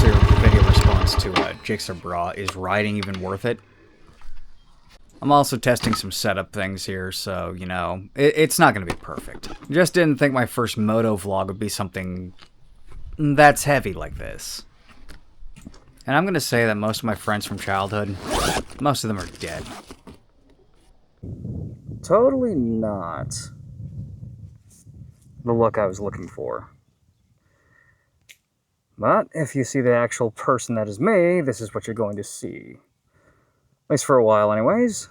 your video response to Gixxerbrahs, is riding even worth it? I'm also testing some setup things here, so, you know, it's not going to be perfect. Just didn't think my first moto vlog would be something that's heavy like this. And I'm going to say that most of my friends from childhood, most of them are dead. Totally not the look I was looking for. But if you see the actual person that is me, this is what you're going to see. At least for a while anyways.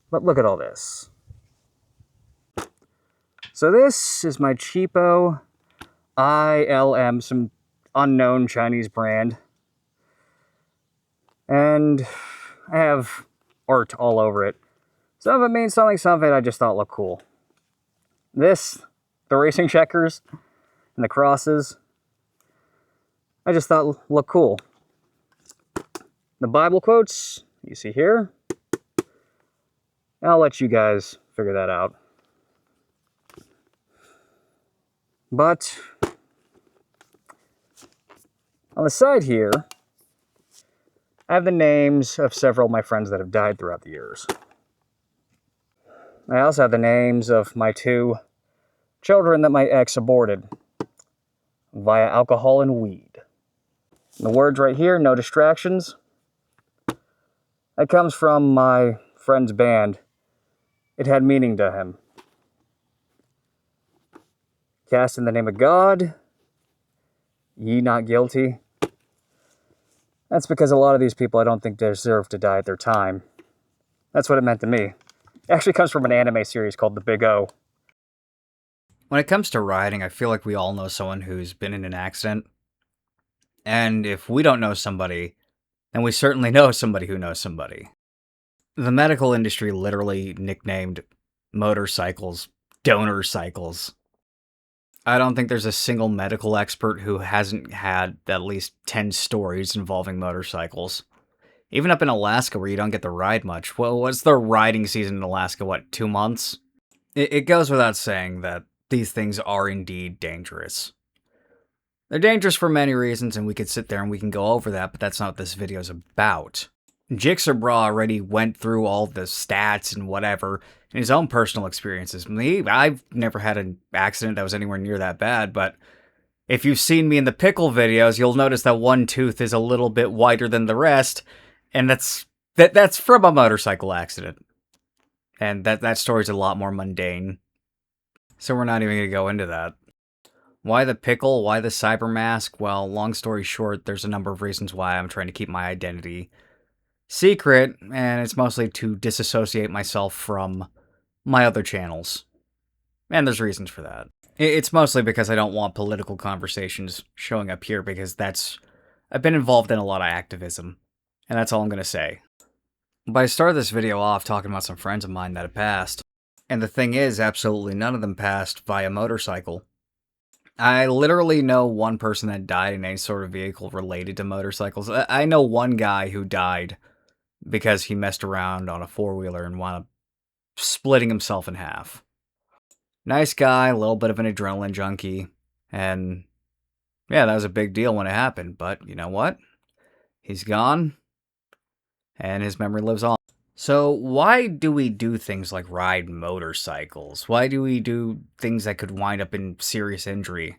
But look at all this. So this is my cheapo ILM, some unknown Chinese brand. And I have art all over it. Some of it means something, some of it I just thought looked cool. This, the racing checkers, and the crosses, I just thought looked cool. The Bible quotes, you see here, I'll let you guys figure that out. But on the side here, I have the names of several of my friends that have died throughout the years. I also have the names of my 2 children that my ex aborted via alcohol and weed. The words right here, no distractions, that comes from my friend's band. It had meaning to him. Cast in the name of God, ye not guilty. That's because a lot of these people I don't think deserve to die at their time. That's what it meant to me. It actually comes from an anime series called The Big O. When it comes to riding, I feel like we all know someone who's been in an accident. And if we don't know somebody, then we certainly know somebody who knows somebody. The medical industry literally nicknamed motorcycles donor cycles. I don't think there's a single medical expert who hasn't had at least 10 stories involving motorcycles. Even up in Alaska where you don't get to ride much. Well, what's the riding season in Alaska, what, 2 months? It goes without saying that these things are indeed dangerous. They're dangerous for many reasons, and we could sit there and we can go over that, but that's not what this video's about. Gixxerbrahs already went through all the stats and whatever in his own personal experiences. I've never had an accident that was anywhere near that bad, but if you've seen me in the pickle videos, you'll notice that one tooth is a little bit whiter than the rest, and that's from a motorcycle accident. And that story's a lot more mundane. So we're not even going to go into that. Why the pickle? Why the cyber mask? Well, long story short, there's a number of reasons why I'm trying to keep my identity secret, and it's mostly to disassociate myself from my other channels. And there's reasons for that. It's mostly because I don't want political conversations showing up here, because I've been involved in a lot of activism, and that's all I'm going to say. But I started this video off talking about some friends of mine that have passed, and the thing is, absolutely none of them passed via motorcycle. I literally know one person that died in any sort of vehicle related to motorcycles. I know one guy who died because he messed around on a 4-wheeler and wound up splitting himself in half. Nice guy, a little bit of an adrenaline junkie, and yeah, that was a big deal when it happened, but you know what? He's gone, and his memory lives on. So why do we do things like ride motorcycles? Why do we do things that could wind up in serious injury?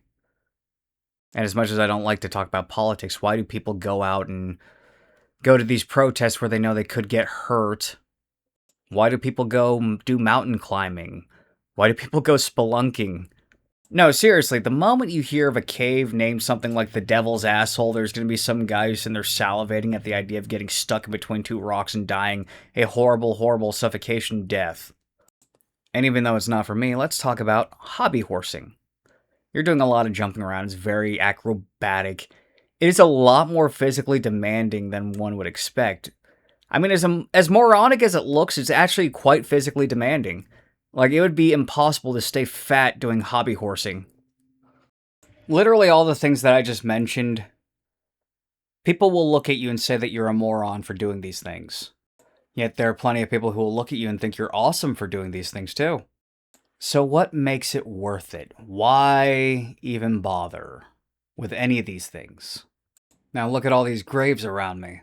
And as much as I don't like to talk about politics, why do people go out and go to these protests where they know they could get hurt? Why do people go do mountain climbing? Why do people go spelunking? No, seriously, the moment you hear of a cave named something like the Devil's Asshole, there's going to be some guy who's in there salivating at the idea of getting stuck in between 2 rocks and dying a horrible, horrible suffocation death. And even though it's not for me, let's talk about hobby horsing. You're doing a lot of jumping around. It's very acrobatic. It is a lot more physically demanding than one would expect. I mean, as moronic as it looks, it's actually quite physically demanding. Like, it would be impossible to stay fat doing hobby horsing. Literally all the things that I just mentioned, people will look at you and say that you're a moron for doing these things. Yet there are plenty of people who will look at you and think you're awesome for doing these things too. So what makes it worth it? Why even bother? with any of these things. Now look at all these graves around me.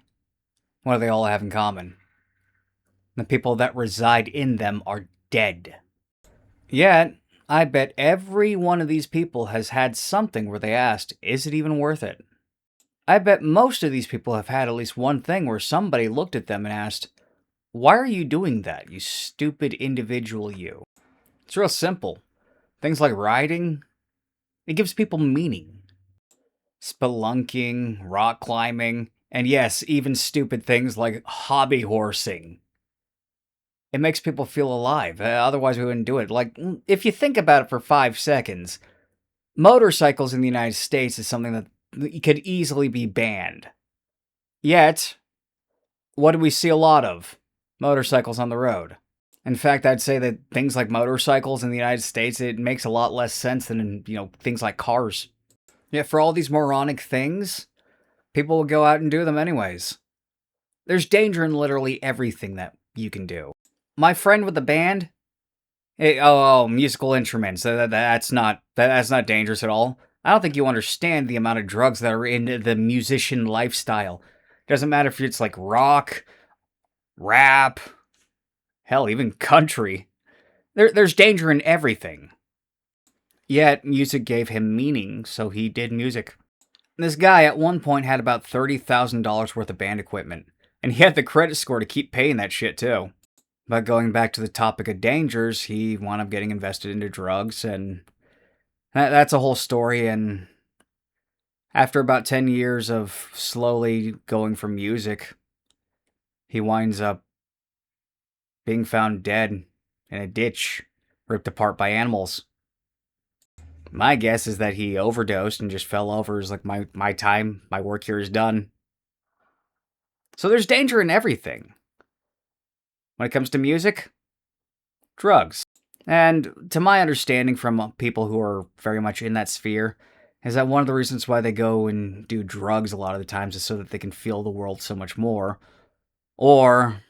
What do they all have in common? The people that reside in them are dead. Yet, I bet every one of these people has had something where they asked, is it even worth it? I bet most of these people have had at least one thing where somebody looked at them and asked, why are you doing that, you stupid individual you? It's real simple. Things like riding, it gives people meaning. Spelunking, rock climbing, and yes, even stupid things like hobby horsing. It makes people feel alive, otherwise we wouldn't do it. Like, if you think about it for 5 seconds, motorcycles in the United States is something that could easily be banned. Yet, what do we see a lot of? Motorcycles on the road. In fact, I'd say that things like motorcycles in the United States, it makes a lot less sense than, things like cars. Yet for all these moronic things, people will go out and do them anyways. There's danger in literally everything that you can do. My friend with the band, musical instruments, that's not dangerous at all. I don't think you understand the amount of drugs that are in the musician lifestyle. It doesn't matter if it's like rock, rap, hell, even country. There's danger in everything. Yet, music gave him meaning, so he did music. This guy at one point had about $30,000 worth of band equipment, and he had the credit score to keep paying that shit too. But going back to the topic of dangers, he wound up getting invested into drugs, and that's a whole story, and after about 10 years of slowly going from music, he winds up being found dead in a ditch, ripped apart by animals. My guess is that he overdosed and just fell over. It's like, my work here is done. So there's danger in everything. When it comes to music, drugs. And to my understanding from people who are very much in that sphere, is that one of the reasons why they go and do drugs a lot of the times is so that they can feel the world so much more. Or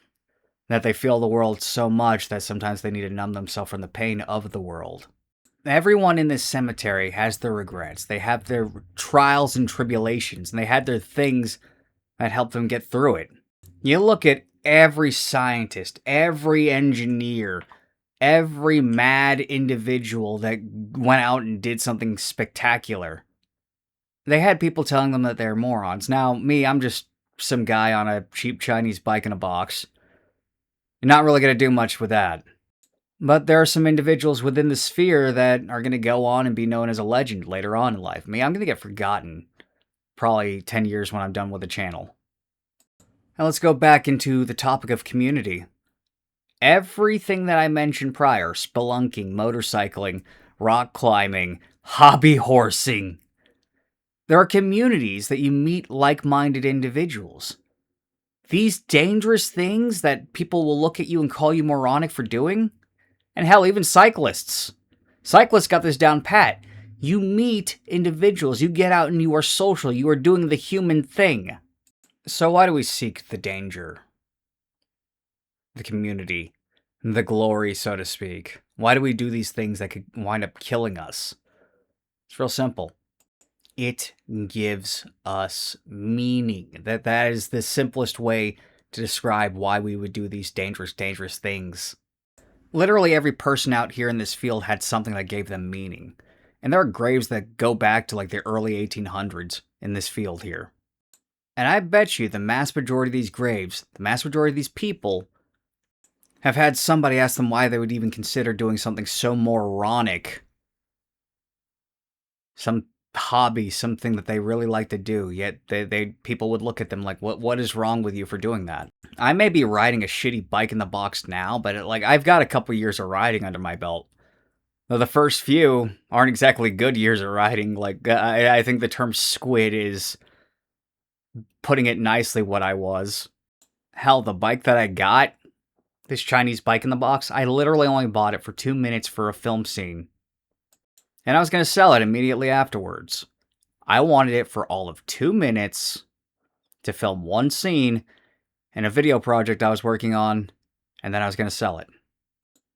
that they feel the world so much that sometimes they need to numb themselves from the pain of the world. Everyone in this cemetery has their regrets. They have their trials and tribulations, and they had their things that helped them get through it. You look at every scientist, every engineer, every mad individual that went out and did something spectacular. They had people telling them that they're morons. Now, me, I'm just some guy on a cheap Chinese bike in a box. You're not really going to do much with that. But there are some individuals within the sphere that are going to go on and be known as a legend later on in life. Me, I'm going to get forgotten probably 10 years when I'm done with the channel. Now let's go back into the topic of community. Everything that I mentioned prior, spelunking, motorcycling, rock climbing, hobby horsing, there are communities that you meet like-minded individuals. These dangerous things that people will look at you and call you moronic for doing, and hell, even cyclists. Cyclists got this down pat. You meet individuals, you get out and you are social, you are doing the human thing. So why do we seek the danger? The community, the glory, so to speak. Why do we do these things that could wind up killing us? It's real simple. It gives us meaning. That is the simplest way to describe why we would do these dangerous things. Literally every person out here in this field had something that gave them meaning. And there are graves that go back to like the early 1800s in this field here. And I bet you the mass majority of these graves, the mass majority of these people, have had somebody ask them why they would even consider doing something so moronic. Some hobby, something that they really like to do, yet people would look at them like, what is wrong with you for doing that? I may be riding a shitty bike in the box now, but I've got a couple years of riding under my belt. Though the first few aren't exactly good years of riding. I think the term squid is putting it nicely what I was. Hell, the bike that I got, this Chinese bike in the box, I literally only bought it for 2 minutes for a film scene. And I was going to sell it immediately afterwards. I wanted it for all of 2 minutes to film one scene in a video project I was working on, and then I was going to sell it.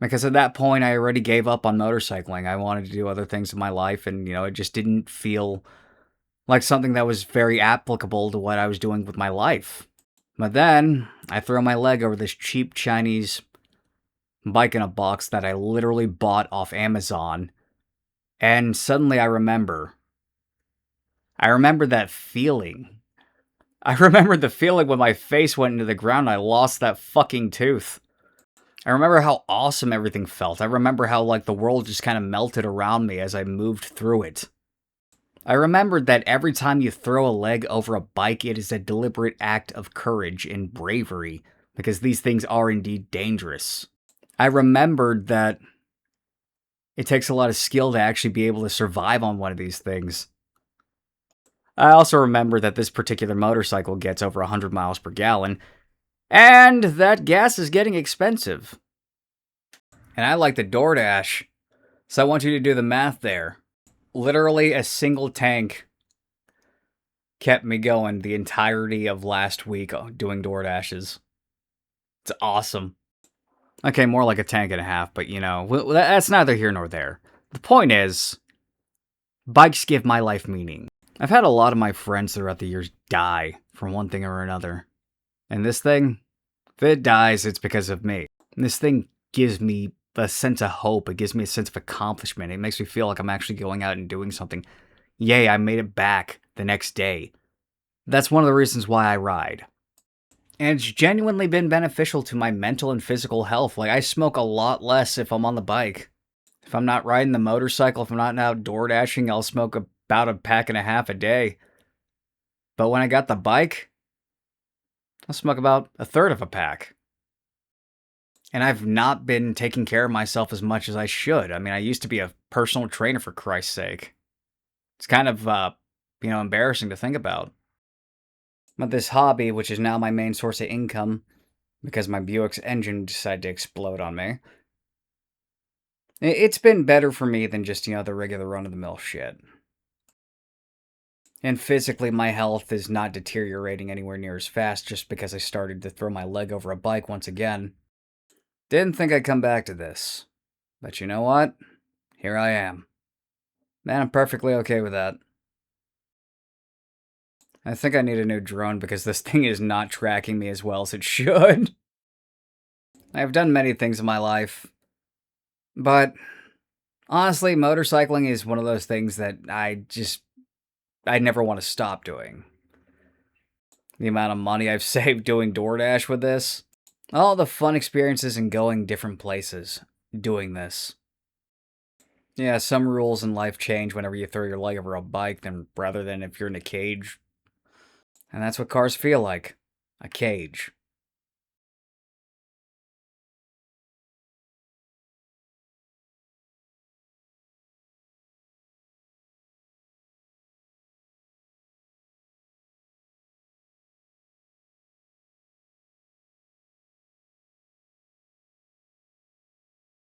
Because at that point, I already gave up on motorcycling. I wanted to do other things in my life, and, it just didn't feel like something that was very applicable to what I was doing with my life. But then, I throw my leg over this cheap Chinese bike in a box that I literally bought off Amazon, and suddenly I remember. I remember that feeling. I remember the feeling when my face went into the ground and I lost that fucking tooth. I remember how awesome everything felt. I remember how, like, the world just kind of melted around me as I moved through it. I remembered that every time you throw a leg over a bike, it is a deliberate act of courage and bravery, because these things are indeed dangerous. I remembered that it takes a lot of skill to actually be able to survive on one of these things. I also remember that this particular motorcycle gets over 100 miles per gallon, and that gas is getting expensive. And I like the DoorDash, so I want you to do the math there. Literally a single tank kept me going the entirety of last week doing DoorDashes. It's awesome. Okay, more like a tank and a half, but you know, that's neither here nor there. The point is, bikes give my life meaning. I've had a lot of my friends throughout the years die from one thing or another. And this thing, if it dies, it's because of me. And this thing gives me a sense of hope. It gives me a sense of accomplishment. It makes me feel like I'm actually going out and doing something. Yay, I made it back the next day. That's one of the reasons why I ride. And it's genuinely been beneficial to my mental and physical health. Like, I smoke a lot less if I'm on the bike. If I'm not riding the motorcycle, if I'm not out door dashing, I'll smoke about a pack and a half a day. But when I got the bike, I'll smoke about a third of a pack. And I've not been taking care of myself as much as I should. I mean, I used to be a personal trainer, for Christ's sake. It's kind of, embarrassing to think about. But this hobby, which is now my main source of income, because my Buick's engine decided to explode on me, it's been better for me than just, the regular run-of-the-mill shit. And physically, my health is not deteriorating anywhere near as fast just because I started to throw my leg over a bike once again. Didn't think I'd come back to this. But you know what? Here I am. Man, I'm perfectly okay with that. I think I need a new drone because this thing is not tracking me as well as it should. I have done many things in my life, but honestly, motorcycling is one of those things that I never want to stop doing. The amount of money I've saved doing DoorDash with this, all the fun experiences and going different places doing this. Yeah, some rules in life change whenever you throw your leg over a bike rather than if you're in a cage. And that's what cars feel like. A cage.